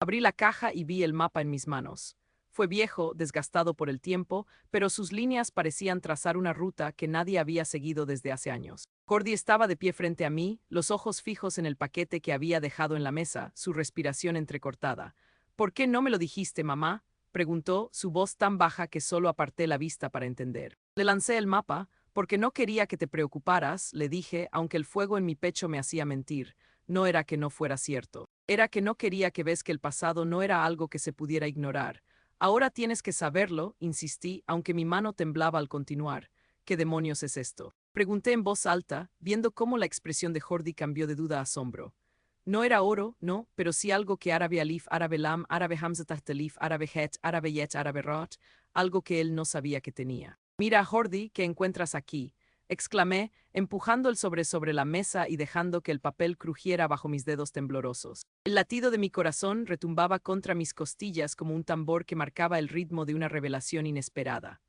Abrí la caja y vi el mapa en mis manos. Fue viejo, desgastado por el tiempo, pero sus líneas parecían trazar una ruta que nadie había seguido desde hace años. Cordy estaba de pie frente a mí, los ojos fijos en el paquete que había dejado en la mesa, su respiración entrecortada. ¿Por qué no me lo dijiste, mamá?, preguntó, su voz tan baja que solo aparté la vista para entender. Le lancé el mapa, porque no quería que te preocuparas, le dije, aunque el fuego en mi pecho me hacía mentir. No era que no fuera cierto. Era que no quería que ves que el pasado no era algo que se pudiera ignorar. Ahora tienes que saberlo, insistí, aunque mi mano temblaba al continuar. ¿Qué demonios es esto?, pregunté en voz alta, viendo cómo la expresión de Jordi cambió de duda a asombro. No era oro, no, pero sí algo que árabe alif, árabe lam, árabe hamza tahtalif, árabe het, árabe yet, árabe rot, algo que él no sabía que tenía. Mira, Jordi, ¿qué encuentras aquí?, exclamé, empujando el sobre la mesa y dejando que el papel crujiera bajo mis dedos temblorosos. El latido de mi corazón retumbaba contra mis costillas como un tambor que marcaba el ritmo de una revelación inesperada.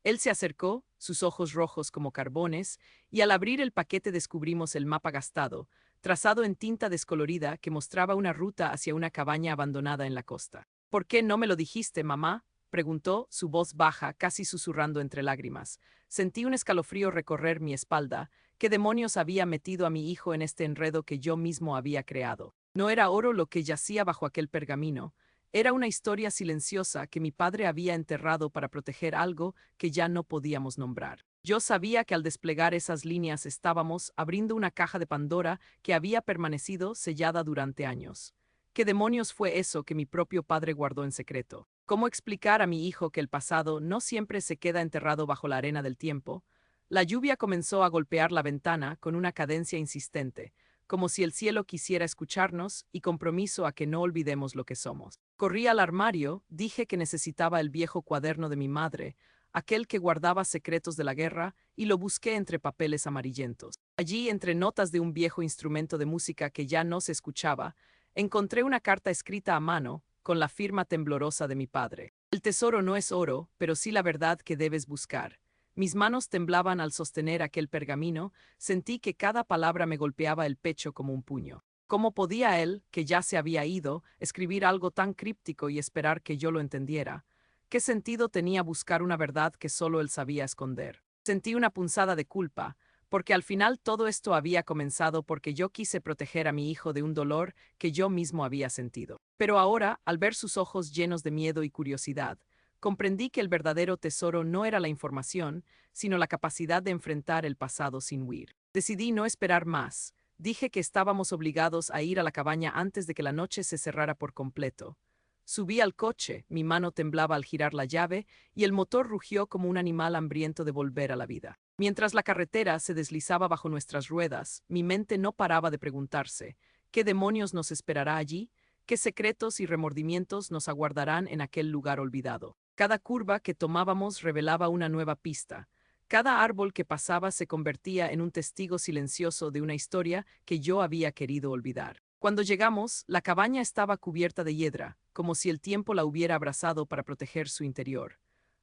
Él se acercó, sus ojos rojos como carbones, y al abrir el paquete descubrimos el mapa gastado, trazado en tinta descolorida que mostraba una ruta hacia una cabaña abandonada en la costa. ¿Por qué no me lo dijiste, mamá?, preguntó, su voz baja, casi susurrando entre lágrimas. Sentí un escalofrío recorrer mi espalda. ¿Qué demonios había metido a mi hijo en este enredo que yo mismo había creado? No era oro lo que yacía bajo aquel pergamino. Era una historia silenciosa que mi padre había enterrado para proteger algo que ya no podíamos nombrar. Yo sabía que al desplegar esas líneas estábamos abriendo una caja de Pandora que había permanecido sellada durante años. ¿Qué demonios fue eso que mi propio padre guardó en secreto? ¿Cómo explicar a mi hijo que el pasado no siempre se queda enterrado bajo la arena del tiempo? La lluvia comenzó a golpear la ventana con una cadencia insistente, como si el cielo quisiera escucharnos y compromiso a que no olvidemos lo que somos. Corrí al armario, dije que necesitaba el viejo cuaderno de mi madre, aquel que guardaba secretos de la guerra, y lo busqué entre papeles amarillentos. Allí, entre notas de un viejo instrumento de música que ya no se escuchaba, encontré una carta escrita a mano, con la firma temblorosa de mi padre. El tesoro no es oro, pero sí la verdad que debes buscar. Mis manos temblaban al sostener aquel pergamino, sentí que cada palabra me golpeaba el pecho como un puño. ¿Cómo podía él, que ya se había ido, escribir algo tan críptico y esperar que yo lo entendiera? ¿Qué sentido tenía buscar una verdad que solo él sabía esconder? Sentí una punzada de culpa, porque al final todo esto había comenzado porque yo quise proteger a mi hijo de un dolor que yo mismo había sentido. Pero ahora, al ver sus ojos llenos de miedo y curiosidad, comprendí que el verdadero tesoro no era la información, sino la capacidad de enfrentar el pasado sin huir. Decidí no esperar más. Dije que estábamos obligados a ir a la cabaña antes de que la noche se cerrara por completo. Subí al coche, mi mano temblaba al girar la llave y el motor rugió como un animal hambriento de volver a la vida. Mientras la carretera se deslizaba bajo nuestras ruedas, mi mente no paraba de preguntarse, ¿qué demonios nos esperará allí? ¿Qué secretos y remordimientos nos aguardarán en aquel lugar olvidado? Cada curva que tomábamos revelaba una nueva pista. Cada árbol que pasaba se convertía en un testigo silencioso de una historia que yo había querido olvidar. Cuando llegamos, la cabaña estaba cubierta de hiedra, como si el tiempo la hubiera abrazado para proteger su interior.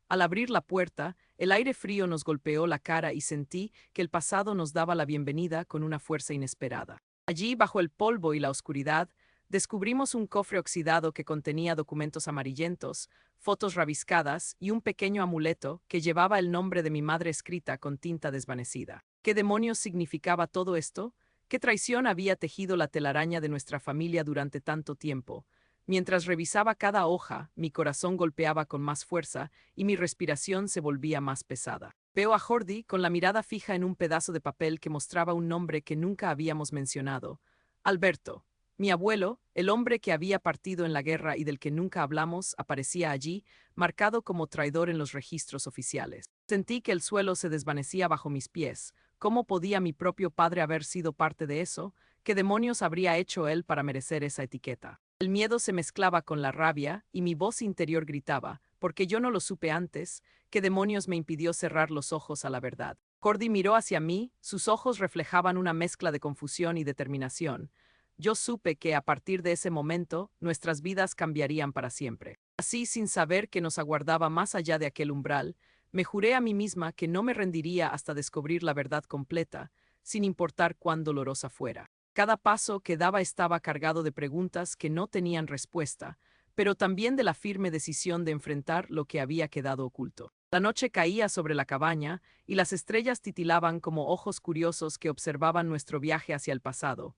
Al abrir la puerta, el aire frío nos golpeó la cara y sentí que el pasado nos daba la bienvenida con una fuerza inesperada. Allí, bajo el polvo y la oscuridad, descubrimos un cofre oxidado que contenía documentos amarillentos, fotos rabiscadas y un pequeño amuleto que llevaba el nombre de mi madre escrita con tinta desvanecida. ¿Qué demonios significaba todo esto? ¿Qué traición había tejido la telaraña de nuestra familia durante tanto tiempo? Mientras revisaba cada hoja, mi corazón golpeaba con más fuerza y mi respiración se volvía más pesada. Veo a Jordi con la mirada fija en un pedazo de papel que mostraba un nombre que nunca habíamos mencionado. Alberto. Mi abuelo, el hombre que había partido en la guerra y del que nunca hablamos, aparecía allí, marcado como traidor en los registros oficiales. Sentí que el suelo se desvanecía bajo mis pies. ¿Cómo podía mi propio padre haber sido parte de eso? ¿Qué demonios habría hecho él para merecer esa etiqueta? El miedo se mezclaba con la rabia y mi voz interior gritaba, porque yo no lo supe antes, ¿qué demonios me impidió cerrar los ojos a la verdad? Cordy miró hacia mí, sus ojos reflejaban una mezcla de confusión y determinación. Yo supe que a partir de ese momento nuestras vidas cambiarían para siempre. Así, sin saber que nos aguardaba más allá de aquel umbral, me juré a mí misma que no me rendiría hasta descubrir la verdad completa, sin importar cuán dolorosa fuera. Cada paso que daba estaba cargado de preguntas que no tenían respuesta, pero también de la firme decisión de enfrentar lo que había quedado oculto. La noche caía sobre la cabaña y las estrellas titilaban como ojos curiosos que observaban nuestro viaje hacia el pasado.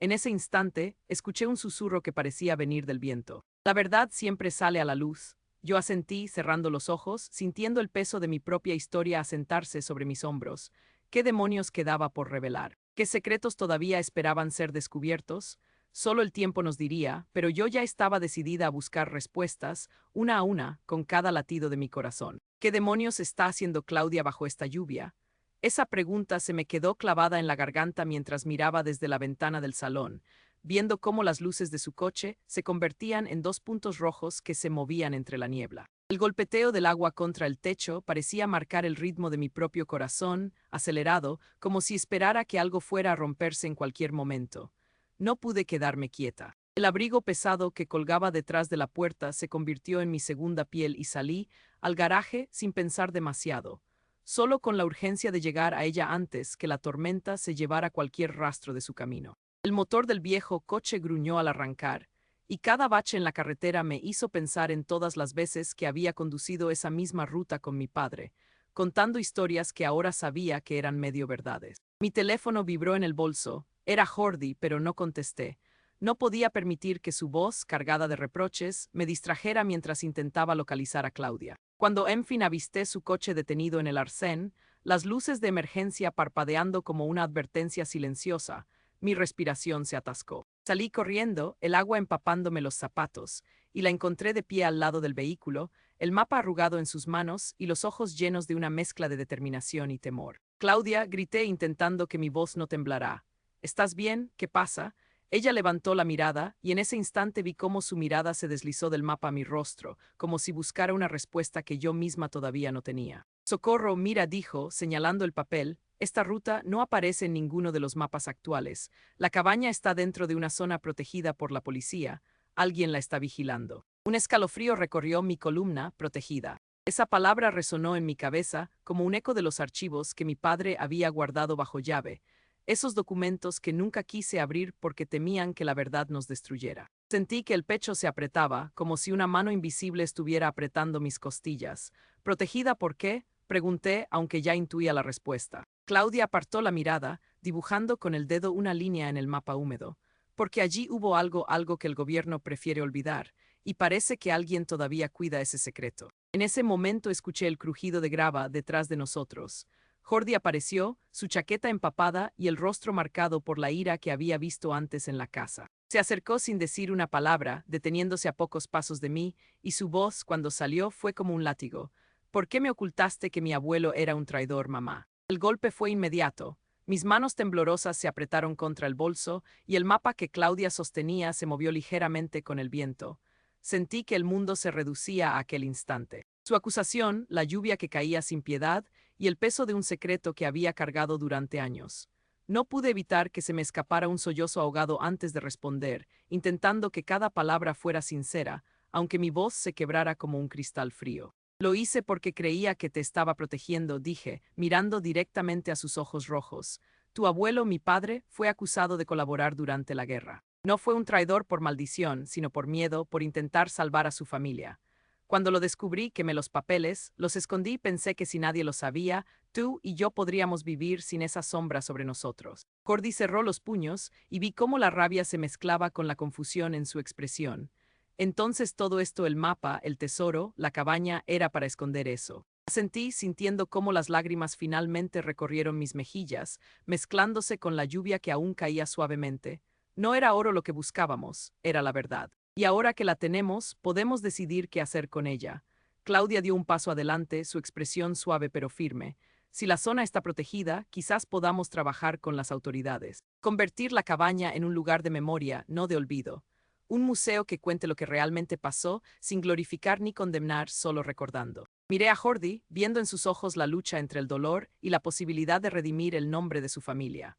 En ese instante, escuché un susurro que parecía venir del viento. La verdad siempre sale a la luz. Yo asentí, cerrando los ojos, sintiendo el peso de mi propia historia asentarse sobre mis hombros. ¿Qué demonios quedaba por revelar? ¿Qué secretos todavía esperaban ser descubiertos? Solo el tiempo nos diría, pero yo ya estaba decidida a buscar respuestas, una a una, con cada latido de mi corazón. ¿Qué demonios está haciendo Claudia bajo esta lluvia? Esa pregunta se me quedó clavada en la garganta mientras miraba desde la ventana del salón, viendo cómo las luces de su coche se convertían en dos puntos rojos que se movían entre la niebla. El golpeteo del agua contra el techo parecía marcar el ritmo de mi propio corazón, acelerado, como si esperara que algo fuera a romperse en cualquier momento. No pude quedarme quieta. El abrigo pesado que colgaba detrás de la puerta se convirtió en mi segunda piel y salí al garaje sin pensar demasiado, solo con la urgencia de llegar a ella antes que la tormenta se llevara cualquier rastro de su camino. El motor del viejo coche gruñó al arrancar, y cada bache en la carretera me hizo pensar en todas las veces que había conducido esa misma ruta con mi padre, contando historias que ahora sabía que eran medio verdades. Mi teléfono vibró en el bolso. Era Jordi, pero no contesté. No podía permitir que su voz, cargada de reproches, me distrajera mientras intentaba localizar a Claudia. Cuando en fin avisté su coche detenido en el arcén, las luces de emergencia parpadeando como una advertencia silenciosa, mi respiración se atascó. Salí corriendo, el agua empapándome los zapatos, y la encontré de pie al lado del vehículo, el mapa arrugado en sus manos y los ojos llenos de una mezcla de determinación y temor. Claudia, grité intentando que mi voz no temblara. ¿Estás bien? ¿Qué pasa? Ella levantó la mirada, y en ese instante vi cómo su mirada se deslizó del mapa a mi rostro, como si buscara una respuesta que yo misma todavía no tenía. Socorro, mira, dijo, señalando el papel, esta ruta no aparece en ninguno de los mapas actuales. La cabaña está dentro de una zona protegida por la policía. Alguien la está vigilando. Un escalofrío recorrió mi columna, protegida. Esa palabra resonó en mi cabeza como un eco de los archivos que mi padre había guardado bajo llave, esos documentos que nunca quise abrir porque temían que la verdad nos destruyera. Sentí que el pecho se apretaba, como si una mano invisible estuviera apretando mis costillas. ¿Protegida por qué? Pregunté, aunque ya intuía la respuesta. Claudia apartó la mirada, dibujando con el dedo una línea en el mapa húmedo. Porque allí hubo algo que el gobierno prefiere olvidar, y parece que alguien todavía cuida ese secreto. En ese momento escuché el crujido de grava detrás de nosotros. Jordi apareció, su chaqueta empapada y el rostro marcado por la ira que había visto antes en la casa. Se acercó sin decir una palabra, deteniéndose a pocos pasos de mí, y su voz, cuando salió, fue como un látigo. ¿Por qué me ocultaste que mi abuelo era un traidor, mamá? El golpe fue inmediato. Mis manos temblorosas se apretaron contra el bolso, y el mapa que Claudia sostenía se movió ligeramente con el viento. Sentí que el mundo se reducía a aquel instante. Su acusación, la lluvia que caía sin piedad, y el peso de un secreto que había cargado durante años. No pude evitar que se me escapara un sollozo ahogado antes de responder, intentando que cada palabra fuera sincera, aunque mi voz se quebrara como un cristal frío. Lo hice porque creía que te estaba protegiendo, dije, mirando directamente a sus ojos rojos. Tu abuelo, mi padre, fue acusado de colaborar durante la guerra. No fue un traidor por maldición, sino por miedo, por intentar salvar a su familia. Cuando lo descubrí, quemé los papeles, los escondí y pensé que si nadie lo sabía, tú y yo podríamos vivir sin esa sombra sobre nosotros. Jordi cerró los puños y vi cómo la rabia se mezclaba con la confusión en su expresión. Entonces todo esto, el mapa, el tesoro, la cabaña, era para esconder eso. Sentí, sintiendo cómo las lágrimas finalmente recorrieron mis mejillas, mezclándose con la lluvia que aún caía suavemente. No era oro lo que buscábamos, era la verdad. Y ahora que la tenemos, podemos decidir qué hacer con ella. Claudia dio un paso adelante, su expresión suave pero firme. Si la zona está protegida, quizás podamos trabajar con las autoridades. Convertir la cabaña en un lugar de memoria, no de olvido. Un museo que cuente lo que realmente pasó, sin glorificar ni condenar, solo recordando. Miré a Jordi, viendo en sus ojos la lucha entre el dolor y la posibilidad de redimir el nombre de su familia.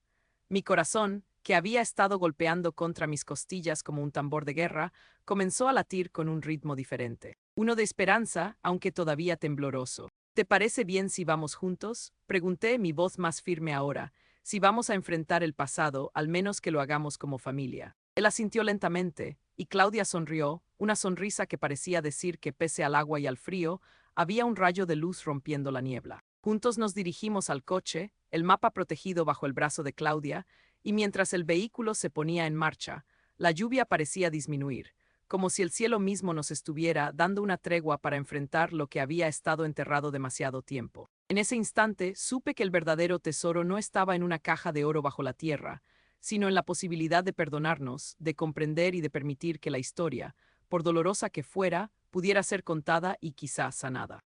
Mi corazón, que había estado golpeando contra mis costillas como un tambor de guerra, comenzó a latir con un ritmo diferente. Uno de esperanza, aunque todavía tembloroso. ¿Te parece bien si vamos juntos? Pregunté, mi voz más firme ahora, Si vamos a enfrentar el pasado, al menos que lo hagamos como familia. Él asintió lentamente, y Claudia sonrió, una sonrisa que parecía decir que pese al agua y al frío, había un rayo de luz rompiendo la niebla. Juntos nos dirigimos al coche, el mapa protegido bajo el brazo de Claudia, y mientras el vehículo se ponía en marcha, la lluvia parecía disminuir, como si el cielo mismo nos estuviera dando una tregua para enfrentar lo que había estado enterrado demasiado tiempo. En ese instante supe que el verdadero tesoro no estaba en una caja de oro bajo la tierra, sino en la posibilidad de perdonarnos, de comprender y de permitir que la historia, por dolorosa que fuera, pudiera ser contada y quizás sanada.